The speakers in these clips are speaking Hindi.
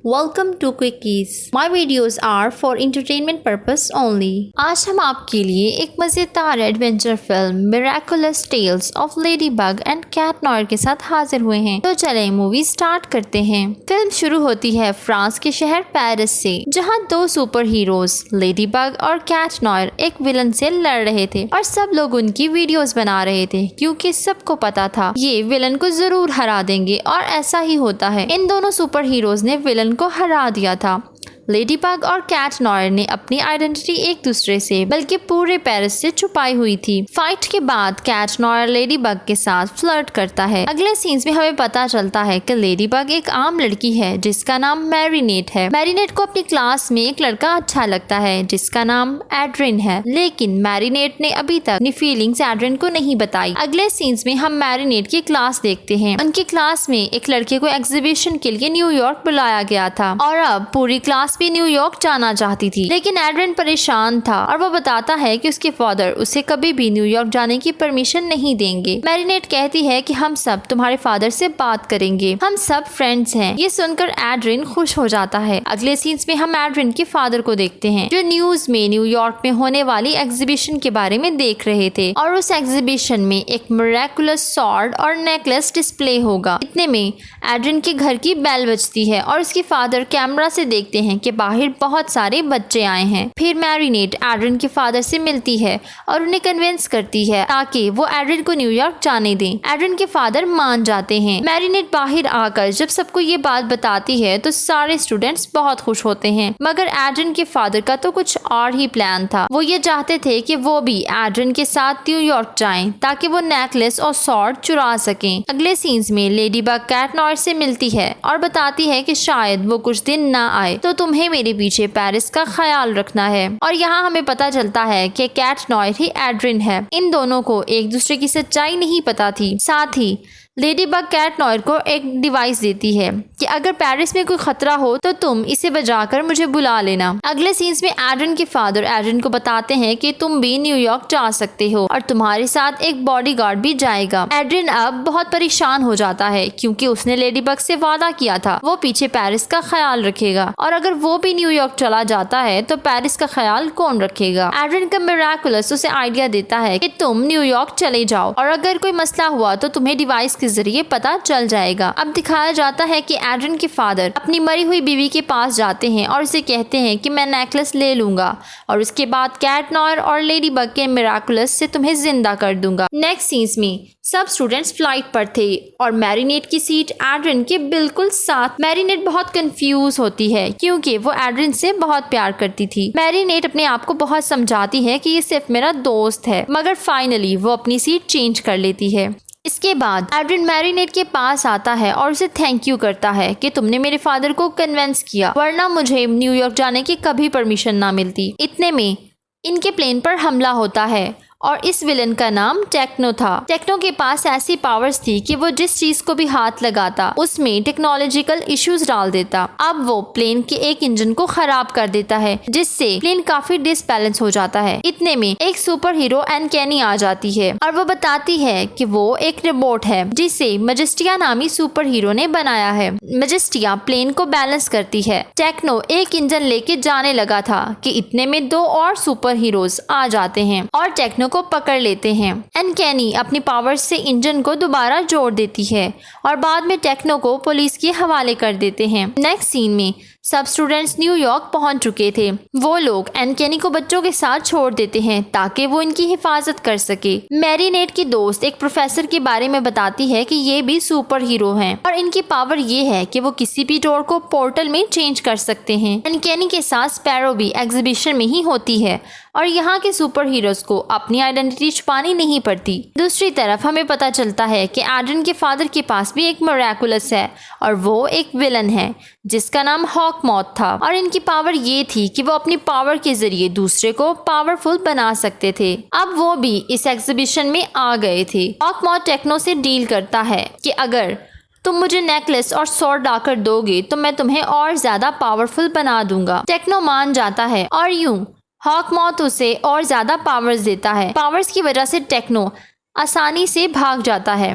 Welcome to Quickies. My videos are for entertainment purpose only. आज हम आपके लिए एक मजेदार adventure film Miraculous Tales of Ladybug and Cat Noir के साथ हाजिर हुए हैं। तो चलें मूवी स्टार्ट करते हैं। फिल्म शुरू होती है फ्रांस के शहर पेरिस से, जहां दो सुपर हीरोज लेडीबग और कैट नॉयर एक विलन से लड़ रहे थे और सब लोग उनकी वीडियोस बना रहे थे क्योंकि सबको पता था ये विलन को जरूर हरा देंगे। और ऐसा ही होता है, इन दोनों सुपर हीरोज ने विलन को हरा दिया था। लेडीबग और कैट नॉयर ने अपनी आइडेंटिटी एक दूसरे से बल्कि पूरे पेरिस से छुपाई हुई थी। फाइट के बाद कैट नॉयर लेडीबग के साथ फ्लर्ट करता है। अगले सीन्स में हमें पता चलता है कि लेडीबग एक आम लड़की है जिसका नाम मैरीनेट है। मैरीनेट को अपनी क्लास में एक लड़का अच्छा लगता है जिसका नाम एड्रिन है, लेकिन मैरीनेट ने अभी तक अपनी फीलिंग्स एड्रिन को नहीं बताई। अगले सीन्स में हम मैरीनेट की क्लास देखते हैं। उनकी क्लास में एक लड़के को एग्जीबिशन के लिए न्यूयॉर्क बुलाया गया था और अब पूरी क्लास भी न्यूयॉर्क जाना चाहती थी, लेकिन एड्रिन परेशान था और वो बताता है कि उसके फादर उसे कभी भी न्यूयॉर्क जाने की परमिशन नहीं देंगे। मैरीनेट कहती है कि हम सब तुम्हारे फादर से बात करेंगे, हम सब फ्रेंड्स हैं। ये सुनकर एड्रिन खुश हो जाता है। अगले सीन्स में हम एड्रिन के फादर को देखते हैं जो न्यूज में न्यूयॉर्क में होने वाली एग्जीबिशन के बारे में देख रहे थे और उस एग्जीबिशन में एक मिरेकुलस सॉर्ड और नेकलेस डिस्प्ले होगा। इतने में एड्रिन के घर की बेल बजती है और उसके फादर कैमरा से देखते हैं कि बाहर बहुत सारे बच्चे आए हैं। फिर मैरीनेट एड्रिन के फादर से मिलती है और उन्हें कन्विंस करती है ताकि वो एड्रिन को न्यूयॉर्क जाने दें। एड्रिन के फादर मान जाते हैं। मैरीनेट बाहर आकर जब सबको ये बात बताती है तो सारे स्टूडेंट्स बहुत खुश होते हैं, मगर एड्रिन के फादर का तो कुछ और ही प्लान था। वो ये चाहते थे कि वो भी एड्रिन के साथ न्यूयॉर्क जाएं ताकि वो नेकलेस और सॉर्ड चुरा सकें। अगले सीन्स में लेडीबग कैट नॉयर से मिलती है और बताती है कि शायद वो कुछ दिन ना आए, तो तुम्हें मेरे पीछे पेरिस का ख्याल रखना है। और यहाँ हमें पता चलता है कि कैट नॉयर ही एड्रिन है। इन दोनों को एक दूसरे की सच्चाई नहीं पता थी। साथ ही लेडीबग कैट नॉयर को एक डिवाइस देती है कि अगर पेरिस में कोई खतरा हो तो तुम इसे बजाकर मुझे बुला लेना। अगले सीन्स में एड्रिन के फादर एड्रिन को बताते हैं कि तुम भी न्यूयॉर्क जा सकते हो और तुम्हारे साथ एक बॉडीगार्ड भी जाएगा। एड्रिन अब बहुत परेशान हो जाता है क्योंकि उसने लेडीबग से वादा किया था वो पीछे पेरिस का ख्याल रखेगा, और अगर वो भी न्यूयॉर्क चला जाता है तो पेरिस का ख्याल कौन रखेगा। एड्रिन का मिरेकुलस उसे आइडिया देता है कि तुम न्यूयॉर्क चले जाओ और अगर कोई मसला हुआ तो तुम्हें डिवाइस के जरिए पता चल जाएगा। अब दिखाया जाता है कि एड्रिन के फादर अपनी मरी हुई बीवी के पास जाते हैं और उसे कहते हैं कि मैं नेकलेस ले लूंगा और उसके बाद कैट नॉयर और लेडीबग के मिरेकुलस से तुम्हें जिंदा कर दूंगा। नेक्स्ट सीन्स में सब स्टूडेंट्स फ्लाइट पर थे और मैरीनेट की सीट एड्रिन के बिल्कुल साथ। मैरीनेट बहुत कंफ्यूज होती है क्योंकि वो एड्रिन से बहुत प्यार करती थी। मैरीनेट अपने आप को बहुत समझाती है कि ये सिर्फ मेरा दोस्त है, मगर फाइनली वो अपनी सीट चेंज कर लेती है। इसके बाद एड्रिन मैरीनेट के पास आता है और उसे थैंक यू करता है कि तुमने मेरे फादर को कन्विंस किया, वरना मुझे न्यूयॉर्क जाने की कभी परमिशन ना मिलती। इतने में इनके प्लेन पर हमला होता है और इस विलन का नाम टेक्नो था। टेक्नो के पास ऐसी पावर्स थी कि वो जिस चीज को भी हाथ लगाता उसमें टेक्नोलॉजिकल इश्यूज डाल देता। अब वो प्लेन के एक इंजन को खराब कर देता है जिससे प्लेन काफी डिसबैलेंस हो जाता है। इतने में एक सुपर हीरो अनकैनी आ जाती है और वो बताती है कि वो एक रोबोट है जिसे मजेस्टिया नामी सुपर हीरो ने बनाया है। मजेस्टिया प्लेन को बैलेंस करती है। टेक्नो एक इंजन लेके जाने लगा था कि इतने में दो और सुपर हीरोज आ जाते हैं और टेक्नो को पकड़ लेते हैं। अनकैनी अपनी पावर से इंजन को दोबारा जोड़ देती है और बाद में टेक्नो को पुलिस के हवाले कर देते हैं। नेक्स्ट सीन में सब स्टूडेंट्स न्यूयॉर्क पहुंच चुके थे। वो लोग अनकैनी को बच्चों के साथ छोड़ देते हैं ताकि वो इनकी हिफाजत कर सके। मैरीनेट की दोस्त एक प्रोफेसर के बारे में बताती है कि ये भी सुपर हीरो हैं और इनकी पावर ये है कि वो किसी भी डोर को पोर्टल में चेंज कर सकते हैं। अनकैनी के साथ स्पैरो भी एग्जीबिशन में ही होती है और यहाँ के सुपर हीरोज को अपनी आइडेंटिटी छुपानी नहीं पड़ती। दूसरी तरफ हमें पता चलता है कि एड्रिन के फादर के पास भी एक मिरेकुलस है और वो एक विलन है जिसका नाम हॉकमॉथ था और इनकी पावर ये थी कि वो अपनी पावर के जरिए दूसरे को पावरफुल बना सकते थे। अब वो भी इस एग्जीबिशन में आ गए थे। हॉकमॉथ टेक्नो से डील करता है कि अगर तुम मुझे नेकलेस और सॉर्ड लाकर दोगे तो मैं तुम्हें और ज्यादा पावरफुल बना दूंगा। टेक्नो मान जाता है और यूं हॉकमॉथ उसे और ज्यादा पावर्स देता है। पावर्स की वजह से टेक्नो आसानी से भाग जाता है।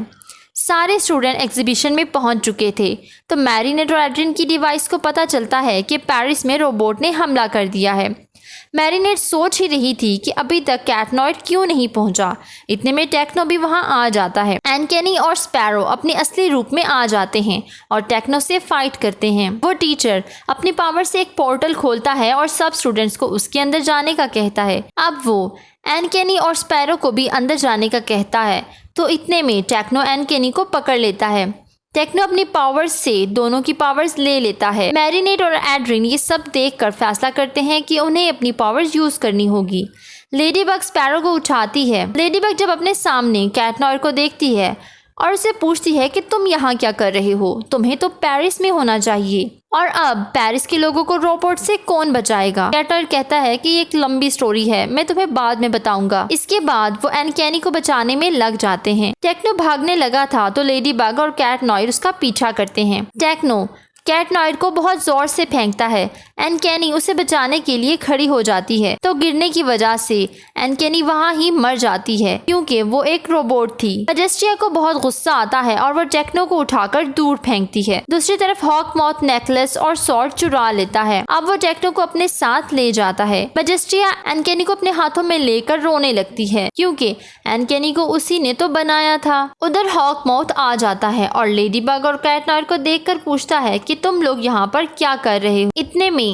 सारे स्टूडेंट एग्जीबिशन में पहुंच चुके थे। तो मैरीनेट और एड्रिन की डिवाइस को पता चलता है कि पेरिस में रोबोट ने हमला कर दिया है। मैरीनेट सोच ही रही थी कि अभी तक कैटनॉइड क्यों नहीं पहुंचा। इतने में टेक्नो भी वहां आ जाता है। अनकैनी और स्पैरो अपने असली रूप में आ जाते हैं और टेक्नो से फाइट करते हैं। वो टीचर अपनी पावर से एक पोर्टल खोलता है और सब स्टूडेंट्स को उसके अंदर जाने का कहता है। अब वो अनकैनी और स्पैरो को भी अंदर जाने का कहता है। तो इतने में टेक्नो अनकैनी को पकड़ लेता है। टेक्नो अपनी पावर्स से दोनों की पावर्स ले लेता है। मैरीनेट और एड्रिन ये सब देखकर फैसला करते हैं कि उन्हें अपनी पावर्स यूज करनी होगी। लेडीबग स्पैरो को उठाती है। लेडीबग जब अपने सामने कैटनॉइड को देखती है और उसे पूछती है कि तुम यहाँ क्या कर रहे हो, तुम्हें तो पेरिस में होना चाहिए। और अब पेरिस के लोगों को रोबोट से कौन बचाएगा। कैटनॉइड कहता है कि ये एक लंबी स्टोरी है, मैं तुम्हें बाद में बताऊंगा। इसके बाद वो अनकैनी को बचाने में लग जाते हैं। टेक्नो भागने लगा था तो लेडीबग और कैटनॉइड उसका पीछा करते हैं। टेक्नो कैटनॉइड को बहुत जोर से फेंकता है। अनकैनी उसे बचाने के लिए खड़ी हो जाती है तो गिरने की वजह से अनकैनी वहां ही मर जाती है क्योंकि वो एक रोबोट थी। मजेस्टिया को बहुत गुस्सा आता है और वो टेक्नो को उठाकर दूर फेंकती है। दूसरी तरफ हॉकमॉथ नेकलेस और स्वॉर्ड चुरा लेता है। अब वो टेक्नो को अपने साथ ले जाता है। मजेस्टिया अनकैनी को अपने हाथों में लेकर रोने लगती है क्योंकि अनकैनी को उसी ने तो बनाया था। उधर हॉकमॉथ आ जाता है और लेडीबग और कैटनॉइड को देखकर पूछता है कि तुम लोग यहाँ पर क्या कर रहे हो। इतने में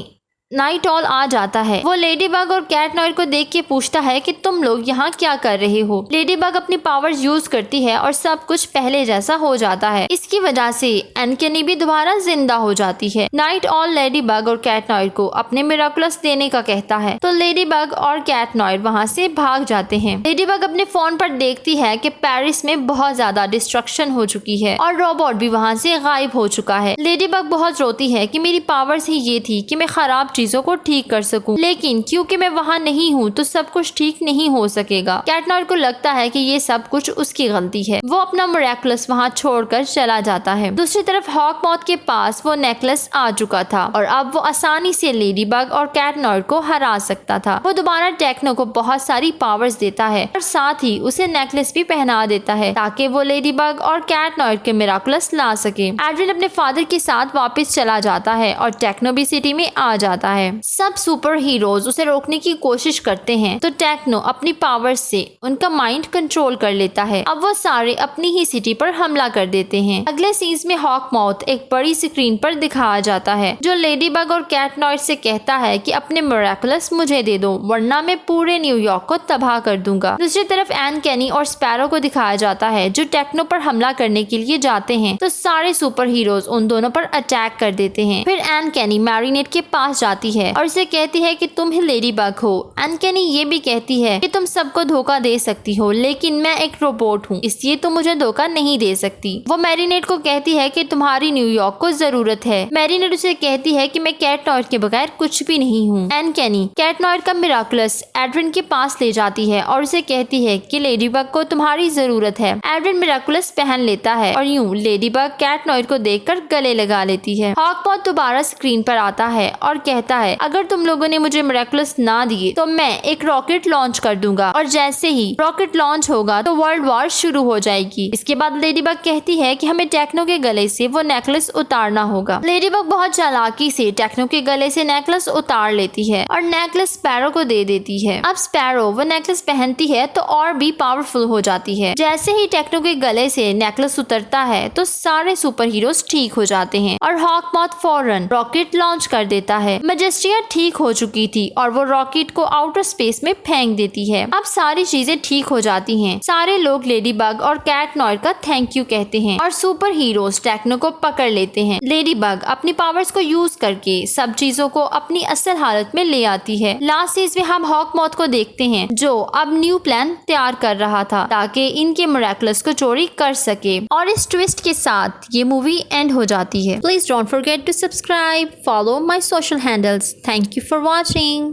नाइट ऑल आ जाता है। वो लेडीबग और कैटनॉइड को देख के पूछता है कि तुम लोग यहाँ क्या कर रहे हो। लेडीबग अपनी पावर्स यूज करती है और सब कुछ पहले जैसा हो जाता है। इसकी वजह से अनकैनी भी दोबारा जिंदा हो जाती है। नाइट ऑल लेडीबग और कैटनॉइड को अपने मिराकुलस देने का कहता है तो लेडीबग और कैटनॉइड वहाँ से भाग जाते हैं। लेडीबग अपने फोन पर देखती है कि पेरिस में बहुत ज्यादा डिस्ट्रक्शन हो चुकी है और रोबोट भी वहाँ से गायब हो चुका है। लेडीबग बहुत रोती है कि मेरी पावर्स ही ये थी कि मैं खराब चीजों को ठीक कर सकूं, लेकिन क्योंकि मैं वहां नहीं हूं तो सब कुछ ठीक नहीं हो सकेगा। कैटनॉइड को लगता है कि ये सब कुछ उसकी गलती है। वो अपना मिरेकुलस वहां छोड़कर चला जाता है। दूसरी तरफ हॉकमॉथ के पास वो नेकलेस आ चुका था और अब वो आसानी से लेडीबग और कैटनॉइड को हरा सकता था। वो दोबारा टेक्नो को बहुत सारी पावर्स देता है और साथ ही उसे नेकलेस भी पहना देता है ताकि वो लेडीबग और कैटनॉइड के मिरेकुलस ला सके। एड्रिन अपने फादर के साथ वापस चला जाता है और टेक्नो भी सिटी में आ जाता है। सब सुपर हीरोज उसे रोकने की कोशिश करते हैं तो टेक्नो अपनी पावर्स से उनका माइंड कंट्रोल कर लेता है। अब वो सारे अपनी ही सिटी पर हमला कर देते हैं। अगले सीन्स में हॉकमॉथ एक बड़ी स्क्रीन पर दिखाया जाता है जो लेडीबग और कैटनॉइड से कहता है कि अपने मिरेकुलस मुझे दे दो वरना मैं पूरे न्यूयॉर्क को तबाह कर दूंगा। दूसरी तरफ अनकैनी और स्पैरो को दिखाया जाता है जो टेक्नो पर हमला करने के लिए जाते हैं तो सारे सुपर हीरोज उन दोनों पर अटैक कर देते हैं। फिर अनकैनी मैरीनेट के पास जाती है और उसे कहती है कि तुम ही लेडीबग हो। अनकैनी ये भी कहती है कि तुम सबको धोखा दे सकती हो लेकिन मैं एक रोबोट हूँ इसलिए तुम मुझे धोखा नहीं दे सकती। वो मैरीनेट को कहती है कि तुम्हारी न्यूयॉर्क को जरूरत है। मैरीनेट उसे कहती है कि मैं कैटनॉइड के बगैर कुछ भी नहीं हूँ। अनकैनी कैटनॉइड का मिराकुलस एड्रिन के पास ले जाती है और उसे कहती है कि लेडीबग को तुम्हारी जरूरत है। एड्रिन मिराकुलस पहन लेता है और यूं लेडीबग कैटनॉइड को देखकर गले लगा लेती है। हॉकमॉथ दोबारा स्क्रीन पर आता है और कहता है अगर तुम लोगों ने मुझे मिरेकुलस ना दिए तो मैं एक रॉकेट लॉन्च कर दूंगा और जैसे ही रॉकेट लॉन्च होगा तो वर्ल्ड वॉर शुरू हो जाएगी। इसके बाद लेडीबग कहती है कि हमें टेक्नो के गले से वो नेकलेस उतारना होगा। लेडीबग बहुत चालाकी से टेक्नो के गले से नेकलेस उतार लेती है और नेकलेस स्पैरो को दे देती है। अब स्पैरो वो नेकलेस पहनती है तो और भी पावरफुल हो जाती है। जैसे ही टेक्नो के गले से नेकलेस उतरता है तो सारे सुपर हीरोज ठीक हो जाते हैं और हॉकमॉथ फौरन रॉकेट लॉन्च कर देता है। मजेस्टिया ठीक हो चुकी थी और वो रॉकेट को आउटर स्पेस में फेंक देती है। अब सारी चीजें ठीक हो जाती हैं। सारे लोग लेडीबग और कैटनॉइड का थैंक यू कहते हैं और सुपर हीरोज टेक्नो को पकड़ लेते हैं। लेडीबग अपनी पावर्स को यूज करके सब चीजों को अपनी असल हालत में ले आती है। लास्ट सीज में हम हॉकमॉथ को देखते हैं जो अब न्यू प्लान तैयार कर रहा था ताकि इनके मिरेकुलस को चोरी कर सके और इस ट्विस्ट के साथ ये मूवी एंड हो जाती है। Please don't forget to subscribe, follow my social handles. Thank you for watching.